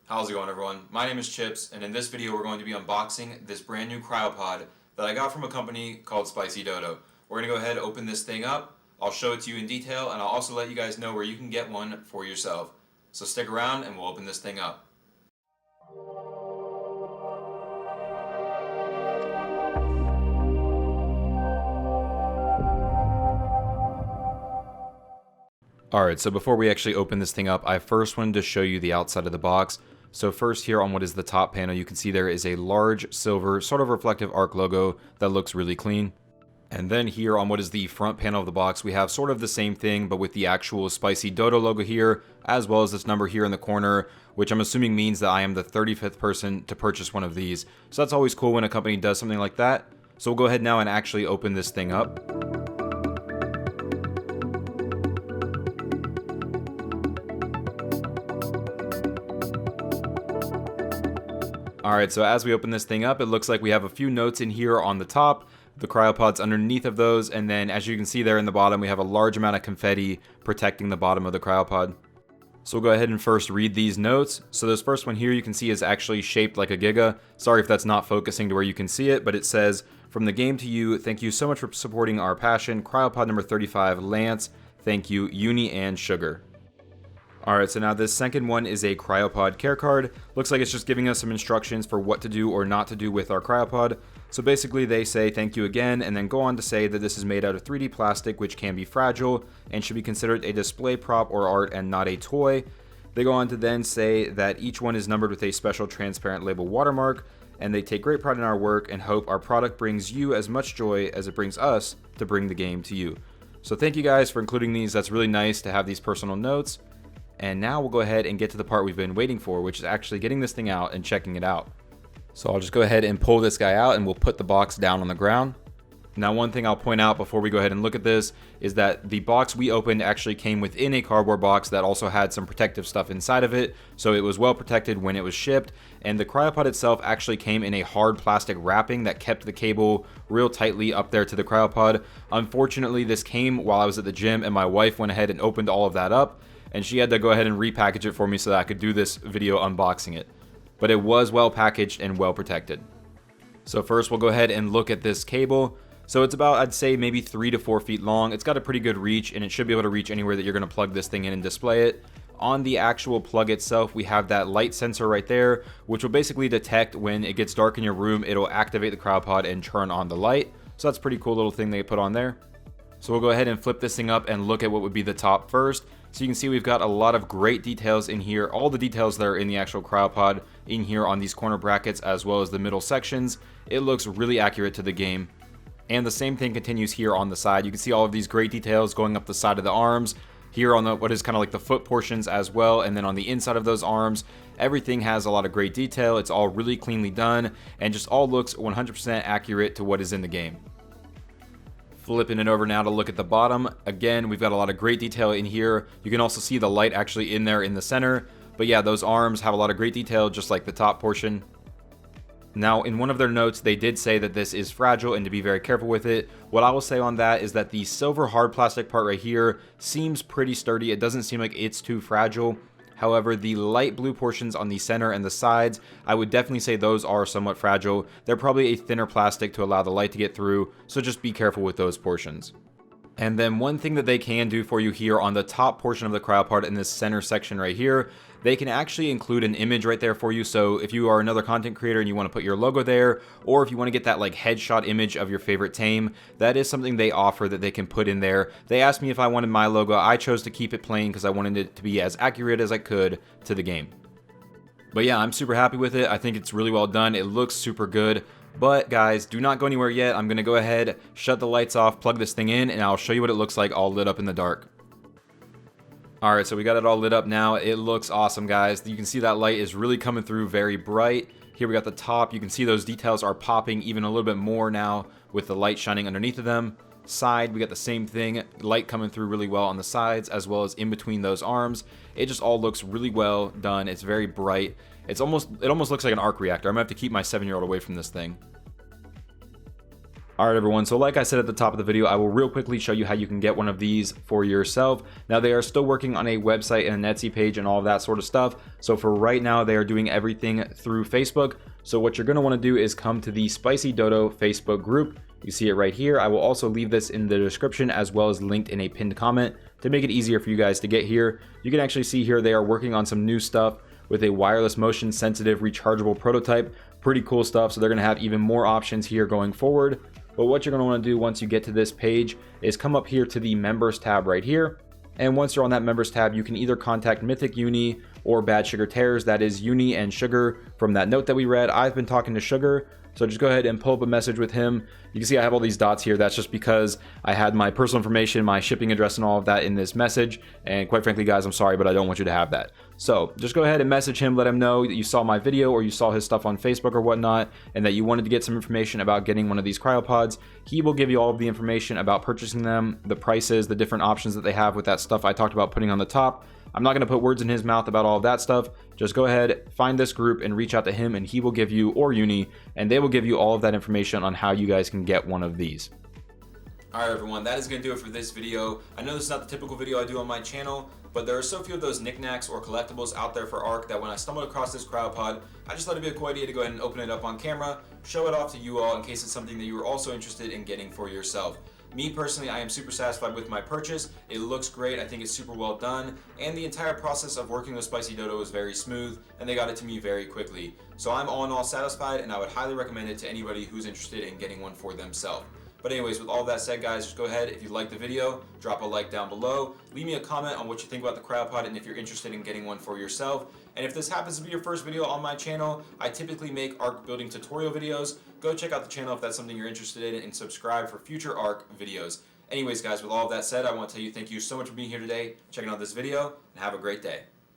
How's it going, everyone? My name is Chips, and in this video we're going to be unboxing this brand new Cryopod that I got from a company called Spicy Dodo. We're going to go ahead and open this thing up. I'll show it to you in detail, and I'll also let you guys know where you can get one for yourself. So stick around and we'll open this thing up. Alright, so before we actually open this thing up, I first wanted to show you the outside of the box. So first here on what is the top panel, you can see there is a large silver sort of reflective arc logo that looks really clean. And then here on what is the front panel of the box, we have sort of the same thing, but with the actual Spicy Dodo logo here, as well as this number here in the corner, which I'm assuming means that I am the 35th person to purchase one of these. So that's always cool when a company does something like that. So we'll go ahead now and actually open this thing up. Alright, so as we open this thing up, it looks like we have a few notes in here on the top, the Cryopod's underneath of those, and then as you can see there in the bottom, we have a large amount of confetti protecting the bottom of the Cryopod. So we'll go ahead and first read these notes. So this first one here you can see is actually shaped like a Giga. Sorry if that's not focusing to where you can see it, but it says, "From the game to you, thank you so much for supporting our passion. Cryopod number 35, Lance. Thank you, Uni and Sugar." Alright, so now this second one is a Cryopod care card. Looks like it's just giving us some instructions for what to do or not to do with our Cryopod. So basically they say thank you again, and then go on to say that this is made out of 3D plastic, which can be fragile and should be considered a display prop or art and not a toy. They go on to then say that each one is numbered with a special transparent label watermark, and they take great pride in our work and hope our product brings you as much joy as it brings us to bring the game to you. So thank you guys for including these. That's really nice to have these personal notes. And now we'll go ahead and get to the part we've been waiting for, which is actually getting this thing out and checking it out. So I'll just go ahead and pull this guy out and we'll put the box down on the ground. Now one thing I'll point out before we go ahead and look at this is that the box we opened actually came within a cardboard box that also had some protective stuff inside of it, so it was well protected when it was shipped, and the Cryopod itself actually came in a hard plastic wrapping that kept the cable real tightly up there to the Cryopod. Unfortunately, this came while I was at the gym and my wife went ahead and opened all of that up, and she had to go ahead and repackage it for me so that I could do this video unboxing it. But it was well packaged and well protected. So first we'll go ahead and look at this cable. So it's about, I'd say, maybe 3 to 4 feet long. It's got a pretty good reach, and it should be able to reach anywhere that you're going to plug this thing in and display it. On the actual plug itself, we have that light sensor right there, which will basically detect when it gets dark in your room. It'll activate the Cryopod and turn on the light. So that's a pretty cool little thing they put on there. So we'll go ahead and flip this thing up and look at what would be the top first. So you can see we've got a lot of great details in here. All the details that are in the actual Cryopod in here on these corner brackets as well as the middle sections. It looks really accurate to the game. And the same thing continues here on the side. You can see all of these great details going up the side of the arms. Here on the what is kind of like the foot portions as well. And then on the inside of those arms, everything has a lot of great detail. It's all really cleanly done and just all looks 100% accurate to what is in the game. Flipping it over now to look at the bottom. Again, we've got a lot of great detail in here. You can also see the light actually in there in the center. But yeah, those arms have a lot of great detail, just like the top portion. Now, in one of their notes, they did say that this is fragile and to be very careful with it. What I will say on that is that the silver hard plastic part right here seems pretty sturdy. It doesn't seem like it's too fragile. However, the light blue portions on the center and the sides, I would definitely say those are somewhat fragile. They're probably a thinner plastic to allow the light to get through, so just be careful with those portions. And then one thing that they can do for you here on the top portion of the Cryopod in this center section right here, they can actually include an image right there for you. So if you are another content creator and you want to put your logo there, or if you want to get that like headshot image of your favorite tame, that is something they offer that they can put in there. They asked me if I wanted my logo. I chose to keep it plain because I wanted it to be as accurate as I could to the game. But yeah, I'm super happy with it. I think it's really well done. It looks super good. But guys, do not go anywhere yet. I'm going to go ahead, shut the lights off, plug this thing in, and I'll show you what it looks like all lit up in the dark. Alright, so we got it all lit up now. It looks awesome, guys. You can see that light is really coming through very bright. Here we got the top. You can see those details are popping even a little bit more now with the light shining underneath of them. Side, we got the same thing. Light coming through really well on the sides as well as in between those arms. It just all looks really well done. It's very bright. It almost looks like an arc reactor. I'm gonna have to keep my 7-year-old away from this thing. Alright everyone, so like I said at the top of the video, I will real quickly show you how you can get one of these for yourself. Now they are still working on a website and a Etsy page and all of that sort of stuff. So for right now, they are doing everything through Facebook. So what you're going to want to do is come to the Spicy Dodo Facebook group. You see it right here. I will also leave this in the description as well as linked in a pinned comment to make it easier for you guys to get here. You can actually see here they are working on some new stuff with a wireless motion sensitive rechargeable prototype. Pretty cool stuff. So they're going to have even more options here going forward. But what you're going to want to do once you get to this page is come up here to the members tab right here. And once you're on that members tab, you can either contact Mythic Uni or Bad Sugar Tears. That is Uni and Sugar from that note that we read. I've been talking to Sugar, so just go ahead and pull up a message with him. You can see I have all these dots here. That's just because I had my personal information, my shipping address and all of that in this message. And quite frankly, guys, I'm sorry, but I don't want you to have that. So just go ahead and message him, let him know that you saw my video or you saw his stuff on Facebook or whatnot, and that you wanted to get some information about getting one of these cryopods. He will give you all of the information about purchasing them, the prices, the different options that they have with that stuff I talked about putting on the top. I'm not going to put words in his mouth about all of that stuff. Just go ahead, find this group and reach out to him, and he will give you, or Uni, and they will give you all of that information on how you guys can get one of these. Alright everyone, that is going to do it for this video. I know this is not the typical video I do on my channel, but there are so few of those knickknacks or collectibles out there for ARK that when I stumbled across this cryopod, I just thought it'd be a cool idea to go ahead and open it up on camera, show it off to you all in case it's something that you were also interested in getting for yourself. Me personally, I am super satisfied with my purchase. It looks great, I think it's super well done, and the entire process of working with Spicy Dodo was very smooth, and they got it to me very quickly. So I'm all in all satisfied, and I would highly recommend it to anybody who's interested in getting one for themselves. But anyways, with all that said, guys, just go ahead, if you liked the video, drop a like down below, leave me a comment on what you think about the cryopod and if you're interested in getting one for yourself. And if this happens to be your first video on my channel, I typically make ARK building tutorial videos. Go check out the channel if that's something you're interested in, and subscribe for future ARK videos. Anyways, guys, with all of that said, I want to tell you thank you so much for being here today, checking out this video, and have a great day.